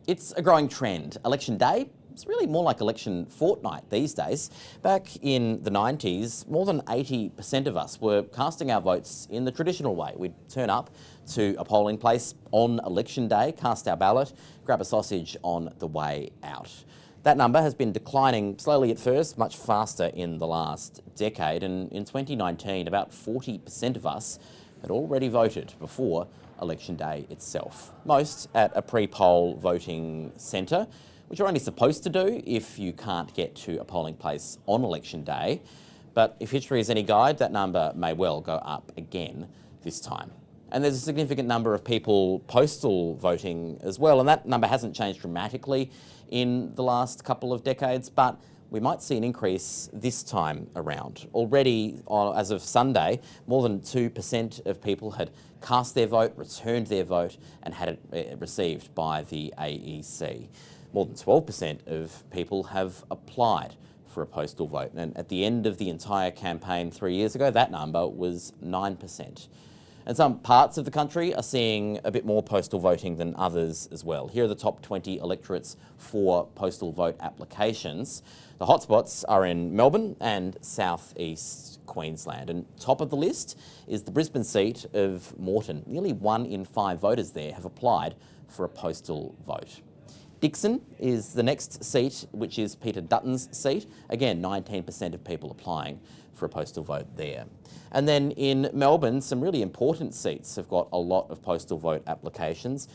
It's a growing trend. Election day, it's really more like election fortnight these days. Back in the 90s, more than 80% of us were casting our votes in the traditional way. We'd turn up to a polling place on election day, cast our ballot, grab a sausage on the way out. That number has been declining slowly at first, much faster in the last decade, and in 2019 about 40% of us had already voted before election day itself. Most at a pre-poll voting centre, which you're only supposed to do if you can't get to a polling place on election day. But if history is any guide, that number may well go up again this time. And there's a significant number of people postal voting as well, and that number hasn't changed dramatically in the last couple of decades, but we might see an increase this time around. Already, as of Sunday, more than 2% of people had cast their vote, returned their vote, and had it received by the AEC. More than 12% of people have applied for a postal vote, and at the end of the entire campaign 3 years ago, that number was 9%. And some parts of the country are seeing a bit more postal voting than others as well. Here are the top 20 electorates for postal vote applications. The hotspots are in Melbourne and southeast Queensland. And top of the list is the Brisbane seat of MORETON. Nearly 1 in 5 voters there have applied for a postal vote. DICKSON is the next seat, which is Peter Dutton's seat. Again, 19% of people applying for a postal vote there. And then in Melbourne, some really important seats have got a lot of postal vote applications.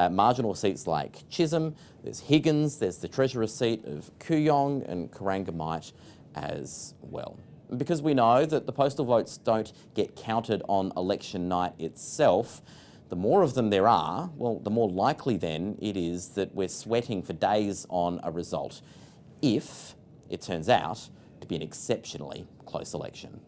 Marginal seats like CHISHOLM, there's Higgins, there's the Treasurer seat of Kooyong and Corangamite as well. And because we know that the postal votes don't get counted on election night itself, the more of them there are, well, the more likely then it is that we're sweating for days on a result, if it turns out to be an exceptionally close election.